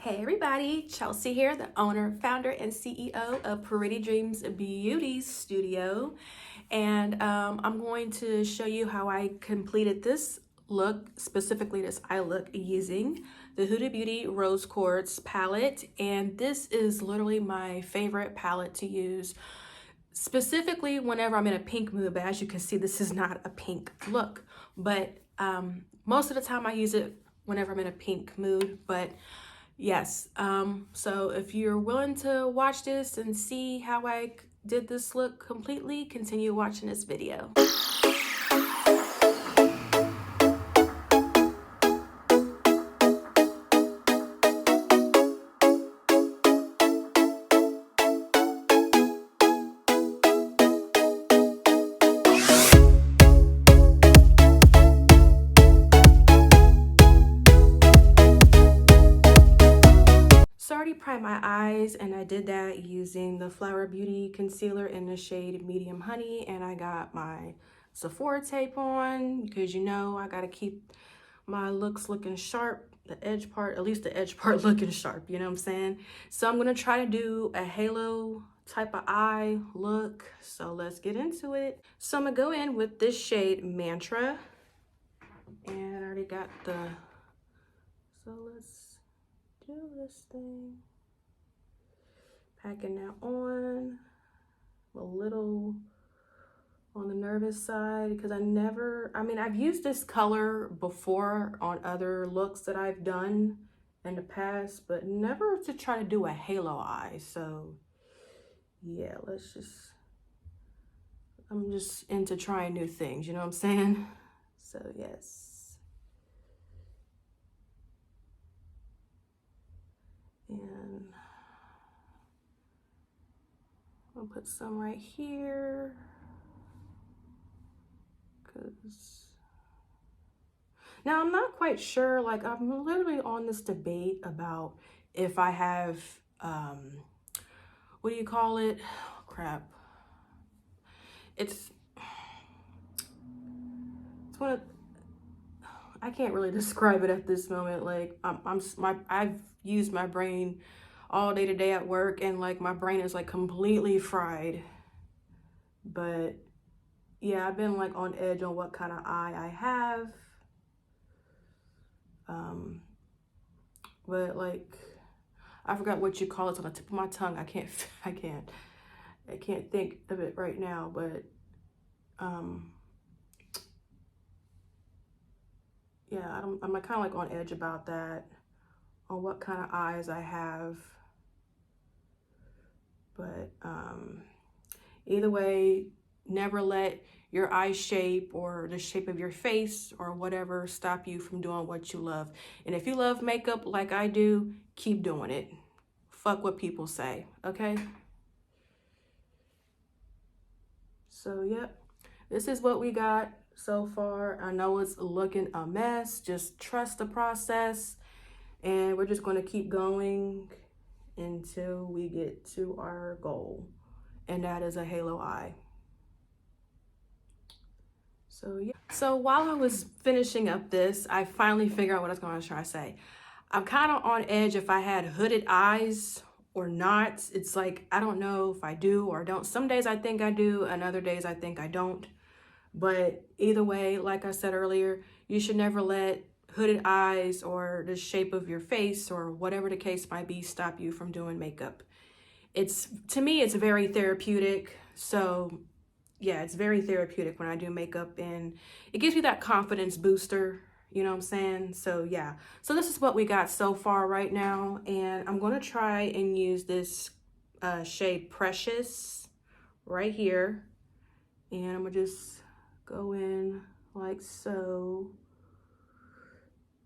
Hey everybody, Chelsea here, the owner, founder, and CEO of Pretty Dreams Beauty Studio. And I'm going to show you how I completed this look, specifically this eye look, using the Huda Beauty Rose Quartz palette. And this is literally my favorite palette to use, specifically whenever I'm in a pink mood. But as you can see, this is not a pink look. But most of the time I use it whenever I'm in a pink mood. But yes, so if you're willing to watch this and see how I did this look completely, continue watching this video. So I already primed my eyes, and I did that using the Flower Beauty concealer in the shade Medium Honey, and I got my Sephora tape on because you know I gotta keep my looks looking sharp, the edge part, at least the edge part looking sharp, you know what I'm saying? So I'm gonna try to do a halo type of eye look, so let's get into it. So I'm gonna go in with this shade Mantra, and I already got the, so let's do this thing. Packing that on, a little on the nervous side because I've used this color before on other looks that I've done in the past, but never to try to do a halo eye. So yeah, I'm just into trying new things, you know what I'm saying? So yes. And I'll put some right here, because now I'm not quite sure, like I'm literally on this debate about if I have, what do you call it? Oh, crap. It's one of, I can't really describe it at this moment. Like I've used my brain all day today at work, and like my brain is like completely fried. But yeah, I've been like on edge on what kind of eye I have. But like, I forgot what you call it. It's on the tip of my tongue. I can't think of it right now, but yeah, I'm like, kind of like on edge about that, on what kind of eyes I have. But either way, never let your eye shape or the shape of your face or whatever stop you from doing what you love. And if you love makeup like I do, keep doing it. Fuck what people say, okay? So yep, this is what we got so far. I know it's looking a mess. Just trust the process, and we're just going to keep going until we get to our goal, and that is a halo eye. So yeah. So while I was finishing up this, I finally figured out what I was going to try to say. I'm kind of on edge if I had hooded eyes or not. It's like, I don't know if I do or don't. Some days I think I do, and other days I think I don't. But either way, like I said earlier, you should never let hooded eyes or the shape of your face or whatever the case might be stop you from doing makeup. To me, it's very therapeutic. So yeah, it's very therapeutic when I do makeup, and it gives me that confidence booster, you know what I'm saying? So yeah, so this is what we got so far right now, and I'm gonna try and use this shade Precious right here, and I'm gonna just go in like so,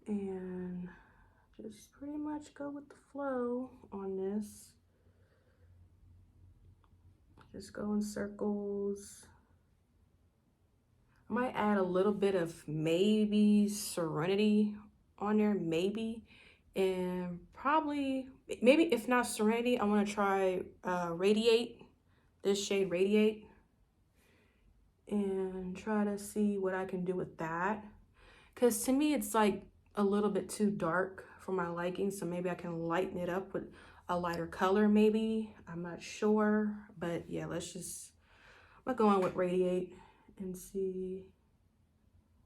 and just pretty much go with the flow on this. Just go in circles. I might add a little bit of maybe Serenity on there, maybe. And probably, maybe if not Serenity, I want to try Radiate, this shade Radiate. And try to see what I can do with that. Because to me, it's like a little bit too dark for my liking, so maybe I can lighten it up with a lighter color maybe. I'm not sure, but yeah, let's just, I'm gonna go on with Radiate and see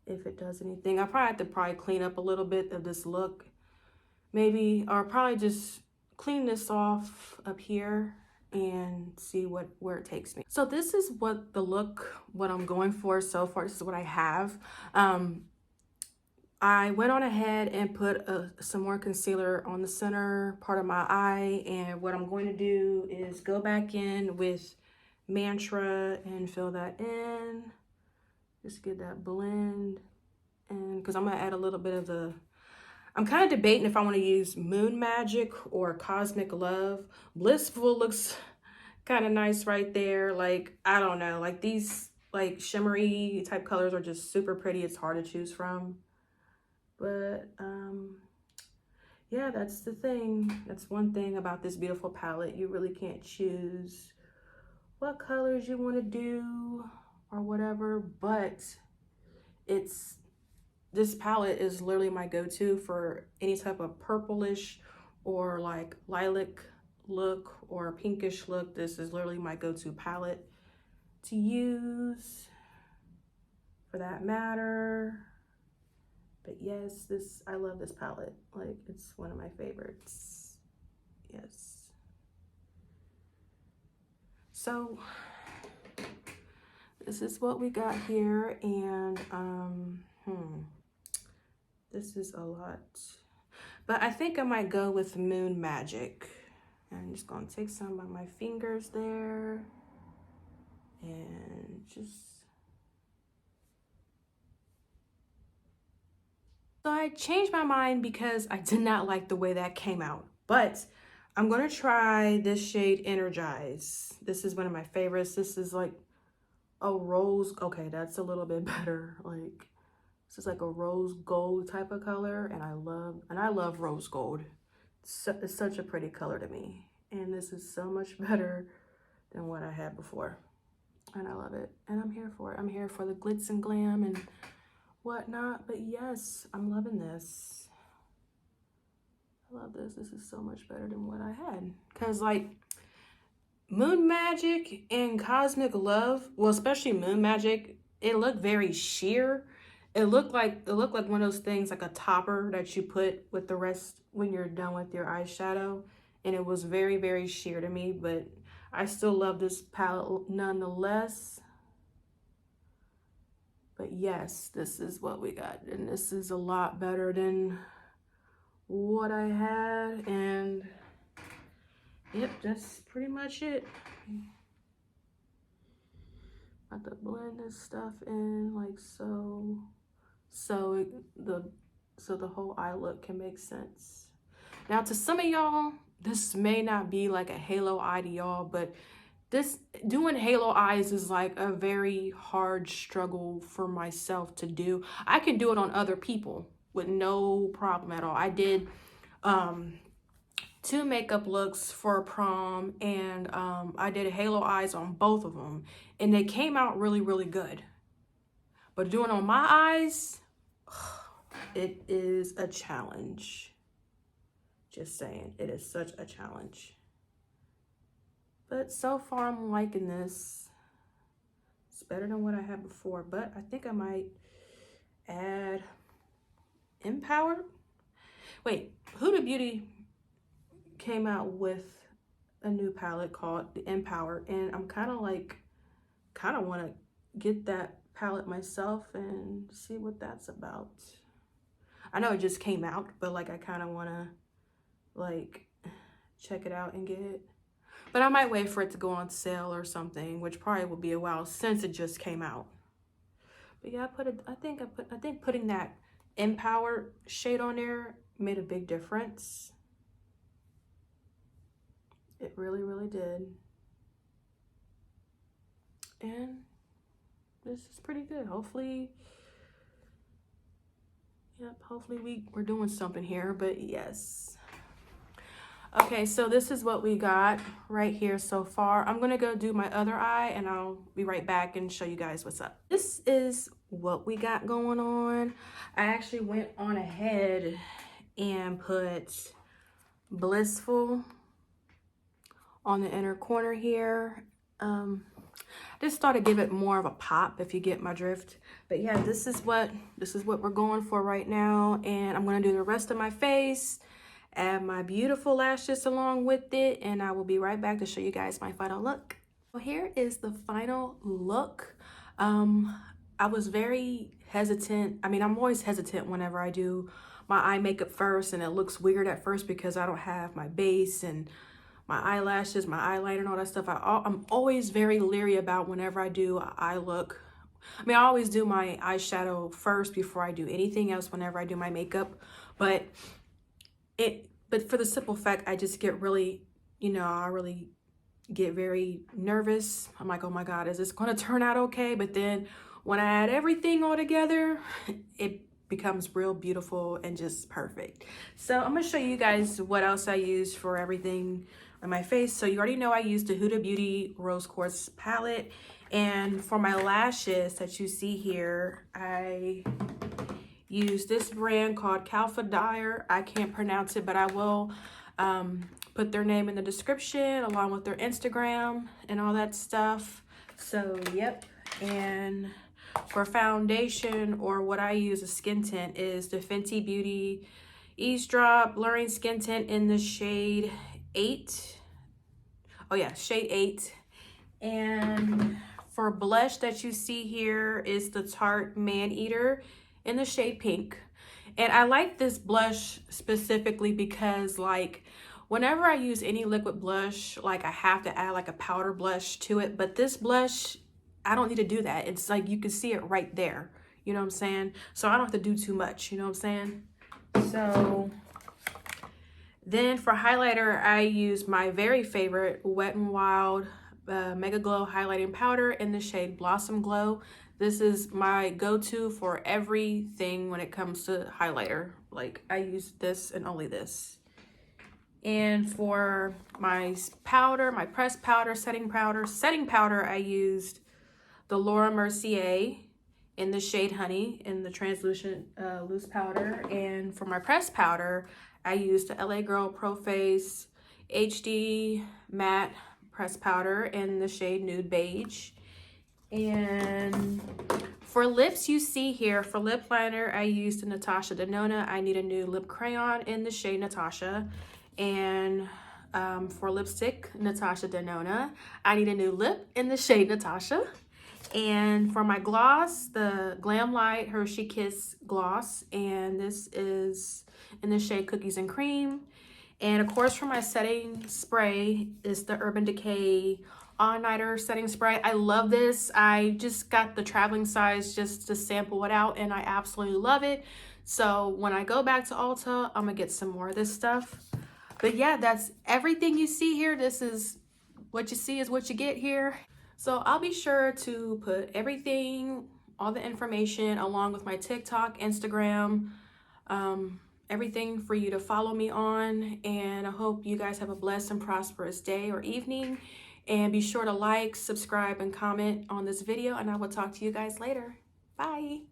if it does anything. I probably have to clean up a little bit of this look maybe, or probably just clean this off up here and see where it takes me. So this is what I'm going for so far. This is what I have. I went on ahead and put some more concealer on the center part of my eye, and what I'm going to do is go back in with Mantra and fill that in. Just get that blend, and because I'm gonna add a little bit of the, I'm kind of debating if I want to use Moon Magic or Cosmic Love. Blissful looks kind of nice right there. Like, I don't know, like these like shimmery type colors are just super pretty. It's hard to choose from. But yeah, that's the thing. That's one thing about this beautiful palette. You really can't choose what colors you want to do or whatever, but this palette is literally my go-to for any type of purplish or like lilac look or pinkish look. This is literally my go-to palette to use for that matter. But yes, I love this palette. Like, it's one of my favorites. Yes. So this is what we got here, and this is a lot. But I think I might go with Moon Magic. I'm just gonna take some of my fingers there and just, so I changed my mind because I did not like the way that came out, but I'm gonna try this shade Energize. This is one of my favorites. This is like a rose. Okay, that's a little bit better. Like, this is like a rose gold type of color, and I love rose gold. It's such a pretty color to me, and this is so much better than what I had before, and I love it, and I'm here for it. I'm here for the glitz and glam and whatnot. But yes, I'm loving this. I love this. This is so much better than what I had, because like Moon Magic and Cosmic Love, well, especially Moon Magic, it looked very sheer. It looked like one of those things, like a topper that you put with the rest when you're done with your eyeshadow, and it was very, very sheer to me, but I still love this palette nonetheless. But yes, this is what we got, and this is a lot better than what I had, and yep, that's pretty much it. I have to blend this stuff in like so the whole eye look can make sense. Now, to some of y'all, this may not be like a halo eye to y'all, but doing halo eyes is like a very hard struggle for myself to do. I can do it on other people with no problem at all. I did 2 makeup looks for prom, and I did halo eyes on both of them, and they came out really, really good. But doing on my eyes, it is a challenge. Just saying, it is such a challenge. But so far, I'm liking this. It's better than what I had before, but I think I might add Empowered. Wait, Huda Beauty came out with a new palette called the Empowered, and I'm kind of want to get that palette myself and see what that's about. I know it just came out, but like I kind of want to like check it out and get it. But I might wait for it to go on sale or something, which probably will be a while since it just came out. But yeah, I think putting that Empowered shade on there made a big difference. It really, really did. And this is pretty good. Hopefully, yep, hopefully we're doing something here, but yes. Okay, so this is what we got right here so far. I'm gonna go do my other eye, and I'll be right back and show you guys what's up. This is what we got going on. I actually went on ahead and put Blissful on the inner corner here. Just thought to give it more of a pop, if you get my drift. But yeah, this is what we're going for right now. And I'm gonna do the rest of my face, add my beautiful lashes along with it, and I will be right back to show you guys my final look. Well, here is the final look. I was very hesitant. I mean, I'm always hesitant whenever I do my eye makeup first, and it looks weird at first because I don't have my base and my eyelashes, my eyeliner, and all that stuff. I'm always very leery about whenever I do an eye look. I mean, I always do my eyeshadow first before I do anything else whenever I do my makeup. But for the simple fact, I just get really, you know, I really get very nervous. I'm like, oh my God, is this gonna turn out okay? But then when I add everything all together, it becomes real beautiful and just perfect. So I'm gonna show you guys what else I use for everything on my face. So you already know I used the Huda Beauty Rose Quartz palette, and for my lashes that you see here, I use this brand called Calphdiar. I can't pronounce it, but I will put their name in the description along with their Instagram and all that stuff. So yep. And for foundation, or what I use as skin tint, is the Fenty Beauty Eaze Drop Blurring Skin Tint in the shade 8. Oh yeah, shade 8. And for blush that you see here is the Tarte Maneater in the shade Pink. And I like this blush specifically because, like, whenever I use any liquid blush, like, I have to add like a powder blush to it. But this blush, I don't need to do that. It's like you can see it right there. You know what I'm saying? So I don't have to do too much. You know what I'm saying? So then for highlighter, I use my very favorite Wet n Wild Megaglo highlighting powder in the shade Blossom Glow. This is my go-to for everything when it comes to highlighter. Like, I use this and only this. And for my powder, my pressed powder, setting powder, I used the Laura Mercier in the shade Honey in the translucent loose powder. And for my pressed powder, I used the LA Girl Proface HD Matte Pressed Powder in the shade Nude Beige. And for lips, you see here, for lip liner, I used the Natasha Denona I Need a New Lip Crayon in the shade Natasha. And for lipstick, Natasha Denona I Need a New Lip in the shade Natasha. And for my gloss, the Glam Light Hershey Kiss Gloss, and this is in the shade Cookies and Cream. And of course, for my setting spray is the Urban Decay All Nighter setting spray. I love this. I just got the traveling size just to sample it out, and I absolutely love it. So when I go back to Ulta, I'm gonna get some more of this stuff. But yeah, that's everything you see here. This is what you see is what you get here. So I'll be sure to put everything, all the information, along with my TikTok, Instagram, everything for you to follow me on. And I hope you guys have a blessed and prosperous day or evening. And be sure to like, subscribe, and comment on this video. And I will talk to you guys later. Bye.